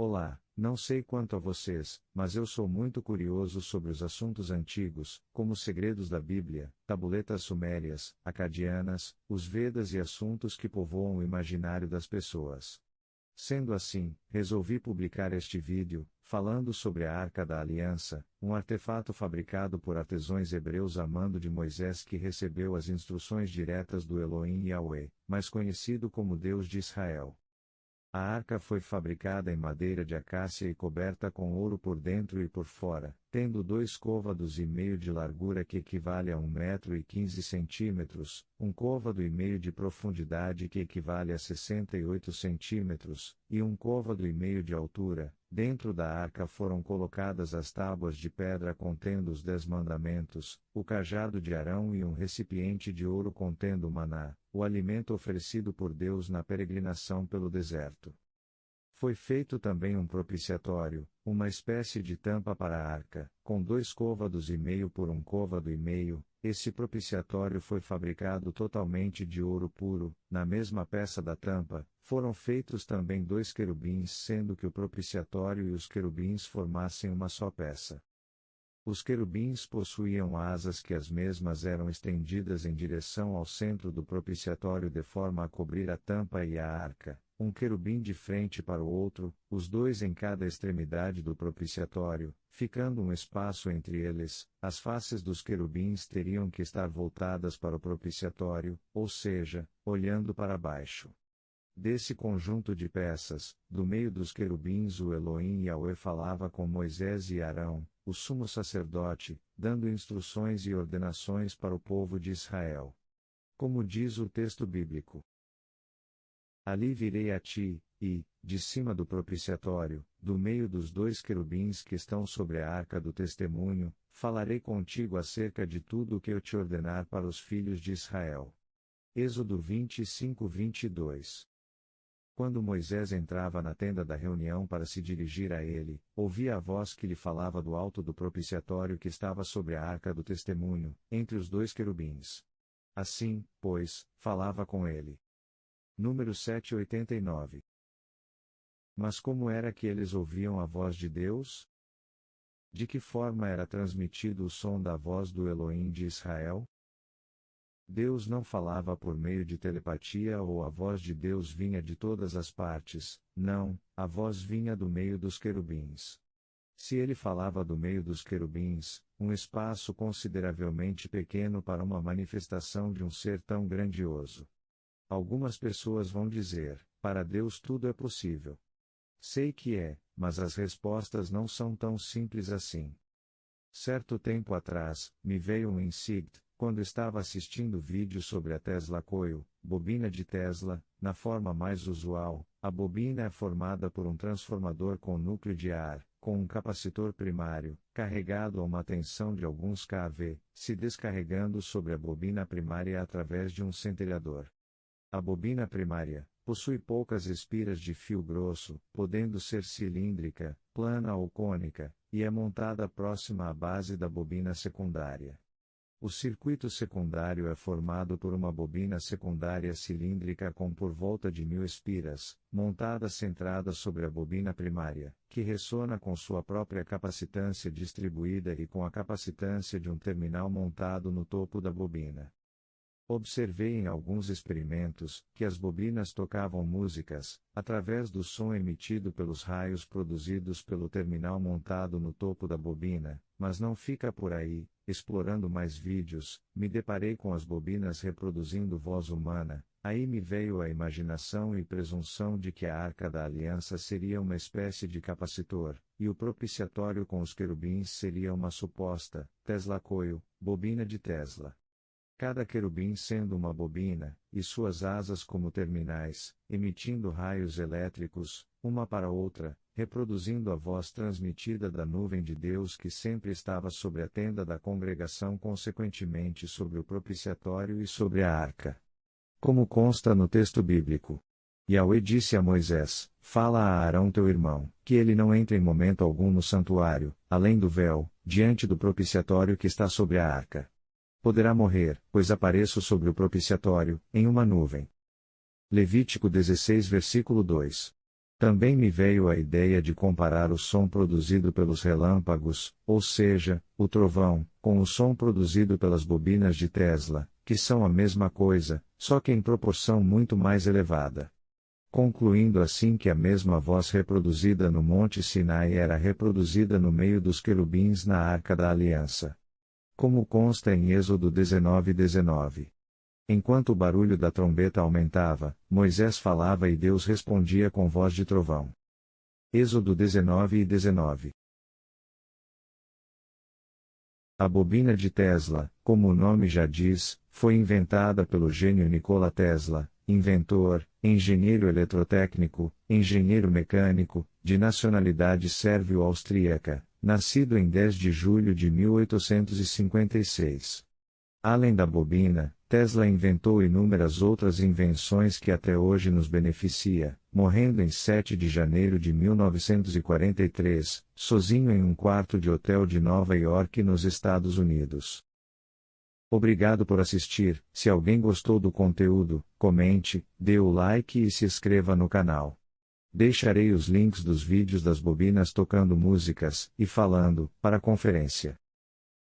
Olá, não sei quanto a vocês, mas eu sou muito curioso sobre os assuntos antigos, como os segredos da Bíblia, tabuletas sumérias, acadianas, os Vedas e assuntos que povoam o imaginário das pessoas. Sendo assim, resolvi publicar este vídeo, falando sobre a Arca da Aliança, um artefato fabricado por artesãos hebreus a mando de Moisés que recebeu as instruções diretas do Elohim Yahweh, mais conhecido como Deus de Israel. A arca foi fabricada em madeira de acácia e coberta com ouro por dentro e por fora, tendo 2 côvados e meio de largura que equivale a 1,15 m, 1 côvado e meio de profundidade que equivale a 68 centímetros, e 1 côvado e meio de altura. Dentro da arca foram colocadas as tábuas de pedra contendo os 10 mandamentos, o cajado de Arão e um recipiente de ouro contendo o maná, o alimento oferecido por Deus na peregrinação pelo deserto. Foi feito também um propiciatório, uma espécie de tampa para a arca, com 2 côvados e meio por 1 côvado e meio. Esse propiciatório foi fabricado totalmente de ouro puro. Na mesma peça da tampa, foram feitos também 2 querubins, sendo que o propiciatório e os querubins formassem uma só peça. Os querubins possuíam asas que as mesmas eram estendidas em direção ao centro do propiciatório de forma a cobrir a tampa e a arca, um querubim de frente para o outro, os 2 em cada extremidade do propiciatório, ficando um espaço entre eles. As faces dos querubins teriam que estar voltadas para o propiciatório, ou seja, olhando para baixo. Desse conjunto de peças, do meio dos querubins o Elohim Yahweh falava com Moisés e Arão, o sumo sacerdote, dando instruções e ordenações para o povo de Israel. Como diz o texto bíblico: Ali virei a ti, e, de cima do propiciatório, do meio dos 2 querubins que estão sobre a arca do testemunho, falarei contigo acerca de tudo o que eu te ordenar para os filhos de Israel. Êxodo 25:22. Quando Moisés entrava na tenda da reunião para se dirigir a ele, ouvia a voz que lhe falava do alto do propiciatório que estava sobre a arca do testemunho, entre os 2 querubins. Assim, pois, falava com ele. Número 789. Mas como era que eles ouviam a voz de Deus? De que forma era transmitido o som da voz do Elohim de Israel? Deus não falava por meio de telepatia ou a voz de Deus vinha de todas as partes, não, a voz vinha do meio dos querubins. Se ele falava do meio dos querubins, um espaço consideravelmente pequeno para uma manifestação de um ser tão grandioso. Algumas pessoas vão dizer, para Deus tudo é possível. Sei que é, mas as respostas não são tão simples assim. Certo tempo atrás, me veio um insight, quando estava assistindo vídeo sobre a Tesla Coil, bobina de Tesla. Na forma mais usual, a bobina é formada por um transformador com núcleo de ar, com um capacitor primário, carregado a uma tensão de alguns kV, se descarregando sobre a bobina primária através de um centelhador. A bobina primária possui poucas espiras de fio grosso, podendo ser cilíndrica, plana ou cônica, e é montada próxima à base da bobina secundária. O circuito secundário é formado por uma bobina secundária cilíndrica com por volta de 1000 espiras, montada centrada sobre a bobina primária, que ressona com sua própria capacitância distribuída e com a capacitância de um terminal montado no topo da bobina. Observei em alguns experimentos que as bobinas tocavam músicas, através do som emitido pelos raios produzidos pelo terminal montado no topo da bobina, mas não fica por aí. Explorando mais vídeos, me deparei com as bobinas reproduzindo voz humana. Aí me veio a imaginação e presunção de que a Arca da Aliança seria uma espécie de capacitor, e o propiciatório com os querubins seria uma suposta Tesla Coil, bobina de Tesla. Cada querubim sendo uma bobina, e suas asas como terminais, emitindo raios elétricos, uma para outra, reproduzindo a voz transmitida da nuvem de Deus que sempre estava sobre a tenda da congregação, consequentemente sobre o propiciatório e sobre a arca. Como consta no texto bíblico: Yahweh disse a Moisés: Fala a Arão teu irmão, que ele não entre em momento algum no santuário, além do véu, diante do propiciatório que está sobre a arca. Poderá morrer, pois apareço sobre o propiciatório, em uma nuvem. Levítico 16 versículo 2. Também me veio a ideia de comparar o som produzido pelos relâmpagos, ou seja, o trovão, com o som produzido pelas bobinas de Tesla, que são a mesma coisa, só que em proporção muito mais elevada. Concluindo assim que a mesma voz reproduzida no Monte Sinai era reproduzida no meio dos querubins na Arca da Aliança. Como consta em Êxodo 19:19. Enquanto o barulho da trombeta aumentava, Moisés falava e Deus respondia com voz de trovão. Êxodo 19:19. A bobina de Tesla, como o nome já diz, foi inventada pelo gênio Nikola Tesla, inventor, engenheiro eletrotécnico, engenheiro mecânico, de nacionalidade sérvio-austríaca, nascido em 10 de julho de 1856. Além da bobina, Tesla inventou inúmeras outras invenções que até hoje nos beneficia, morrendo em 7 de janeiro de 1943, sozinho em um quarto de hotel de Nova York, nos Estados Unidos. Obrigado por assistir. Se alguém gostou do conteúdo, comente, dê o like e se inscreva no canal. Deixarei os links dos vídeos das bobinas tocando músicas e falando para a conferência.